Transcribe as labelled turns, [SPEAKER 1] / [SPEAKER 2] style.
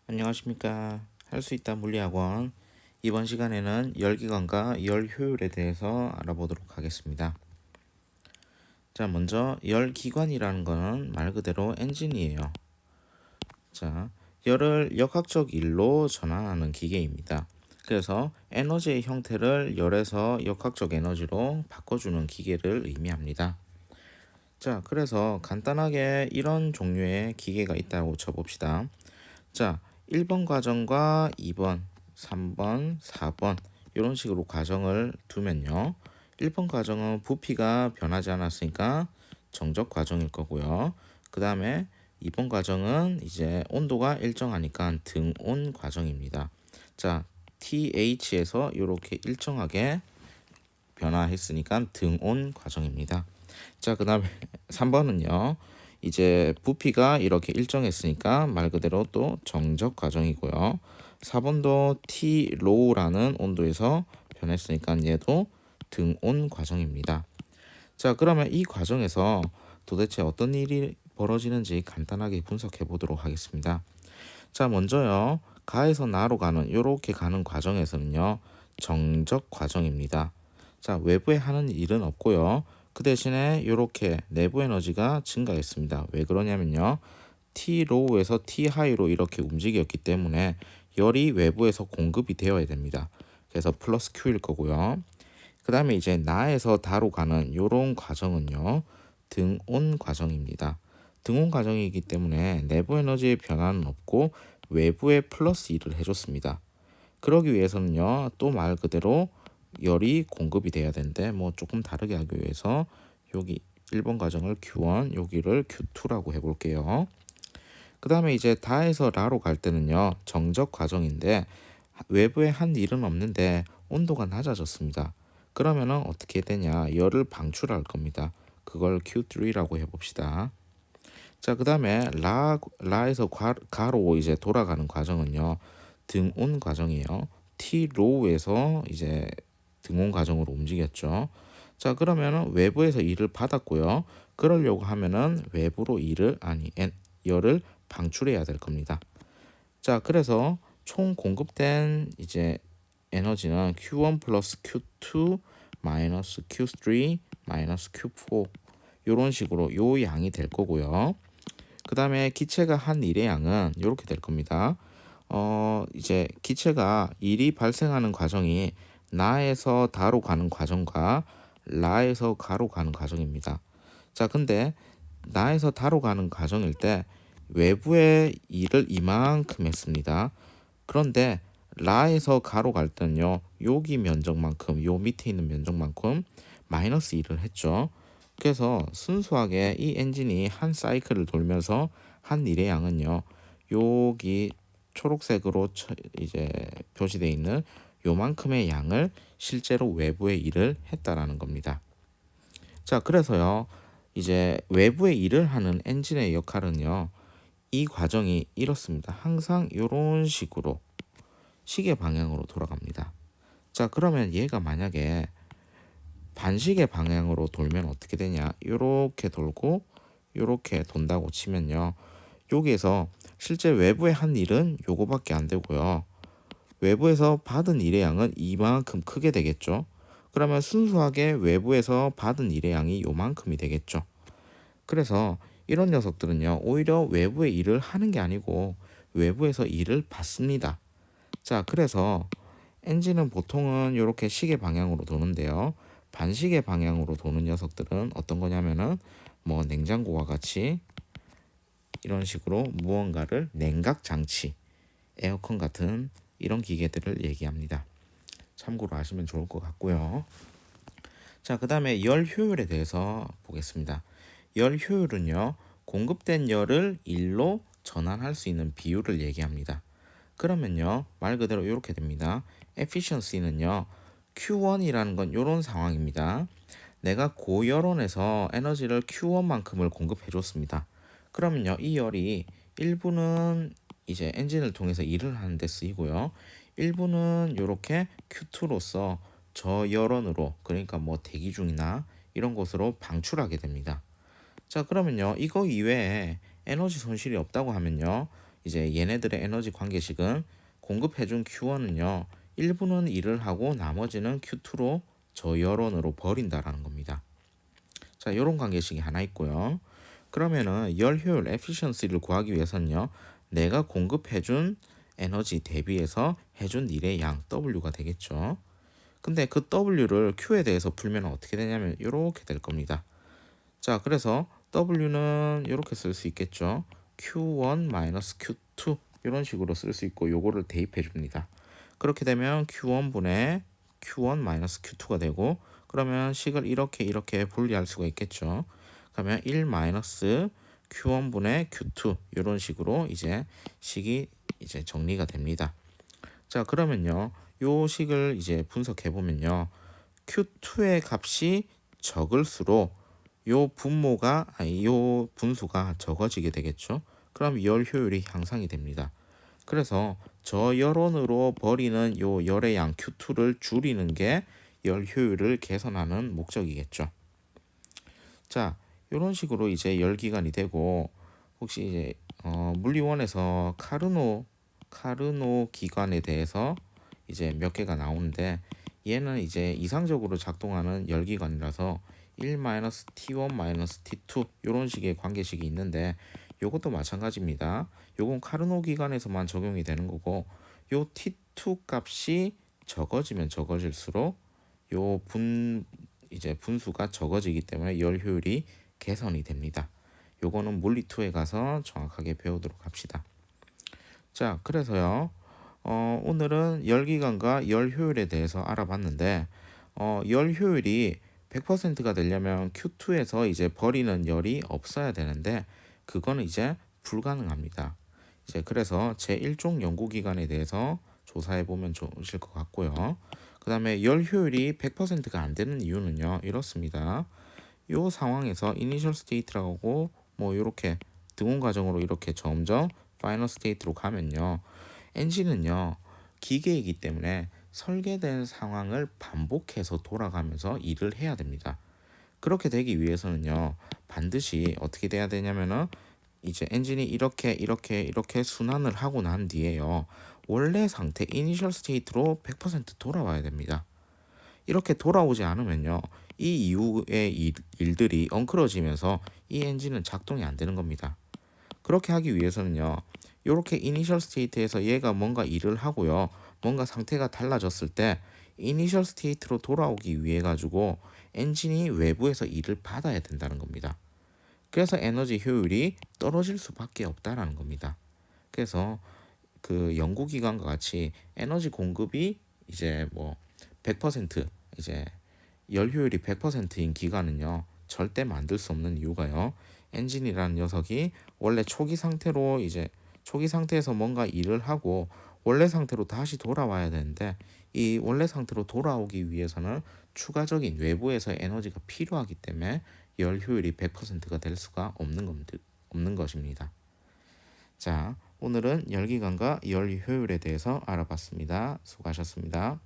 [SPEAKER 1] 안녕하십니까. 할 수 있다 물리학원. 이번 시간에는 열기관과 열 효율에 대해서 알아보도록 하겠습니다. 자, 먼저 열기관이라는 거는 말 그대로 엔진이에요. 자, 열을 역학적 일로 전환하는 기계입니다. 그래서 에너지의 형태를 열에서 역학적 에너지로 바꿔주는 기계를 의미합니다. 자, 그래서 간단하게 이런 종류의 기계가 있다고 쳐봅시다. 자, 1번 과정과 2번, 3번, 4번 이런 식으로 과정을 두면요. 1번 과정은 부피가 변하지 않았으니까 정적 과정일 거고요. 그 다음에 2번 과정은 이제 온도가 일정하니까 등온 과정입니다. 자, TH에서 이렇게 일정하게 변화했으니까 등온 과정입니다. 자, 그 다음에 3번은요. 이제 부피가 이렇게 일정했으니까 말 그대로 또 정적 과정이고요. 4번도 T 로우라는 온도에서 변했으니까 얘도 등온 과정입니다. 자, 그러면 이 과정에서 도대체 어떤 일이 벌어지는지 간단하게 분석해 보도록 하겠습니다. 자, 먼저요. 가에서 나로 가는 이렇게 가는 과정에서는요. 정적 과정입니다. 자, 외부에 하는 일은 없고요. 그 대신에 이렇게 내부 에너지가 증가했습니다. 왜 그러냐면요. T 로우에서 T 하이로 이렇게 움직였기 때문에 열이 외부에서 공급이 되어야 됩니다. 그래서 플러스 Q일 거고요. 그 다음에 이제 나에서 다로 가는 이런 과정은요. 등온 과정입니다. 등온 과정이기 때문에 내부 에너지의 변화는 없고 외부에 플러스 1을 해줬습니다. 그러기 위해서는요. 또 말 그대로 열이 공급이 돼야 되는데 뭐 조금 다르게 하기 위해서 여기 1번 과정을 Q1, 여기를 Q2라고 해볼게요. 그 다음에 이제 다에서 라로 갈 때는요. 정적 과정인데 외부에 한 일은 없는데 온도가 낮아졌습니다. 그러면은 어떻게 되냐? 열을 방출할 겁니다. 그걸 Q3라고 해봅시다. 자, 그 다음에 라에서 가로 이제 돌아가는 과정은요. 등온 과정이에요. T 로우에서 이제 등온 과정으로 움직였죠. 자, 그러면은 외부에서 일을 받았고요. 그러려고 하면은 외부로 열을 방출해야 될 겁니다. 자, 그래서 총 공급된 이제 에너지는 Q1 플러스 Q2 마이너스 Q3 마이너스 Q4 이런 식으로 요 양이 될 거고요. 그 다음에 기체가 한 일의 양은 이렇게 될 겁니다. 이제 기체가 일이 발생하는 과정이 나에서 다로 가는 과정과 라에서 가로 가는 과정입니다. 자, 근데 나에서 다로 가는 과정일 때 외부의 일을 이만큼 했습니다. 그런데 라에서 가로 갈 때는요. 여기 면적만큼, 요 밑에 있는 면적만큼 마이너스 1을 했죠. 그래서 순수하게 이 엔진이 한 사이클을 돌면서 한 일의 양은요. 여기 초록색으로 이제 표시되어 있는 요만큼의 양을 실제로 외부의 일을 했다라는 겁니다. 자, 그래서요. 이제 외부의 일을 하는 엔진의 역할은요. 이 과정이 이렇습니다. 항상 이런 식으로 시계 방향으로 돌아갑니다. 자, 그러면 얘가 만약에 반시계 방향으로 돌면 어떻게 되냐? 이렇게 돌고 이렇게 돈다고 치면요. 여기에서 실제 외부에 한 일은 요거밖에 안 되고요. 외부에서 받은 일의 양은 이만큼 크게 되겠죠. 그러면 순수하게 외부에서 받은 일의 양이 요만큼이 되겠죠. 그래서 이런 녀석들은요. 오히려 외부의 일을 하는 게 아니고 외부에서 일을 받습니다. 자, 그래서 엔진은 보통은 이렇게 시계 방향으로 도는데요. 반시계 방향으로 도는 녀석들은 어떤 거냐면은 뭐 냉장고와 같이 이런 식으로 무언가를 냉각 장치, 에어컨 같은 이런 기계들을 얘기합니다. 참고로 아시면 좋을 것 같고요. 자, 그 다음에 열 효율에 대해서 보겠습니다. 열 효율은요, 공급된 열을 일로 전환할 수 있는 비율을 얘기합니다. 그러면요, 말 그대로 이렇게 됩니다. efficiency는요, Q1이라는 건 이런 상황입니다. 내가 고열원에서 에너지를 Q1만큼을 공급해 줬습니다. 그러면요, 이 열이 일부는 이제 엔진을 통해서 일을 하는 데 쓰이고요. 일부는 이렇게 Q2로서 저열원으로, 그러니까 뭐 대기 중이나 이런 곳으로 방출하게 됩니다. 자, 그러면요, 이거 이외에 에너지 손실이 없다고 하면요, 이제 얘네들의 에너지 관계식은 공급해준 Q1은요. 일부는 일을 하고 나머지는 Q2로 저열원으로 버린다라는 겁니다. 자, 이런 관계식이 하나 있고요. 그러면은 열 효율 efficiency를 구하기 위해서는요. 내가 공급해준 에너지 대비해서 해준 일의 양 W가 되겠죠. 근데 그 W를 Q에 대해서 풀면 어떻게 되냐면 이렇게 될 겁니다. 자, 그래서 W는 이렇게 쓸 수 있겠죠. Q1 Q2 이런 식으로 쓸 수 있고 요거를 대입해 줍니다. 그렇게 되면 Q1분의 Q1 Q2가 되고 그러면 식을 이렇게 분리할 수가 있겠죠. 그러면 1 Q1분의 Q2 이런 식으로 이제 식이 이제 정리가 됩니다. 자, 그러면요. 요 식을 이제 분석해 보면요. Q2의 값이 적을수록 요 분수가 적어지게 되겠죠. 그럼 열 효율이 향상이 됩니다. 그래서 저열원으로 버리는 요 열의 양 Q2를 줄이는 게 열 효율을 개선하는 목적이겠죠. 자, 이런 식으로 이제 열 기관이 되고 혹시 이제 물리원에서 카르노 기관에 대해서 이제 몇 개가 나오는데 얘는 이제 이상적으로 작동하는 열 기관이라서 1-T1 T2 이런 식의 관계식이 있는데 요것도 마찬가지입니다. 요건 카르노 기관에서만 적용이 되는 거고 요 T2 값이 적어지면 적어질수록 요 이제 분수가 적어지기 때문에 열 효율이 개선이 됩니다. 요거는 물리2에 가서 정확하게 배우도록 합시다. 자, 그래서요. 오늘은 열기관과 열 효율에 대해서 알아봤는데 열 효율이 100%가 되려면 Q2에서 이제 버리는 열이 없어야 되는데 그거는 이제 불가능합니다. 이제 그래서 제1종 연구기관에 대해서 조사해 보면 좋으실 것 같고요. 그 다음에 열 효율이 100%가 안 되는 이유는요. 이렇습니다. 이 상황에서 이니셜 스테이트라고 뭐 이렇게 등원 과정으로 이렇게 점점 파이널 스테이트로 가면요. 엔진은요. 기계이기 때문에 설계된 상황을 반복해서 돌아가면서 일을 해야 됩니다. 그렇게 되기 위해서는요. 반드시 어떻게 돼야 되냐면은 이제 엔진이 이렇게 순환을 하고 난 뒤에요. 원래 상태 이니셜 스테이트로 100% 돌아와야 됩니다. 이렇게 돌아오지 않으면요. 이 이후의 일들이 엉클어지면서 이 엔진은 작동이 안 되는 겁니다. 그렇게 하기 위해서는요. 이렇게 이니셜 스테이트에서 얘가 뭔가 일을 하고요. 뭔가 상태가 달라졌을 때 이니셜 스테이트로 돌아오기 위해 가지고 엔진이 외부에서 일을 받아야 된다는 겁니다. 그래서 에너지 효율이 떨어질 수밖에 없다라는 겁니다. 그래서 그 연구기관과 같이 에너지 공급이 이제 뭐 100% 이제 열 효율이 100%인 기관은요 절대 만들 수 없는 이유가요. 엔진이라는 녀석이 원래 초기 상태에서 뭔가 일을 하고 원래 상태로 다시 돌아와야 되는데 이 원래 상태로 돌아오기 위해서는 추가적인 외부에서 에너지가 필요하기 때문에 열 효율이 100%가 될 수가 없는 것입니다. 자, 오늘은 열기관과 열 효율에 대해서 알아봤습니다. 수고하셨습니다.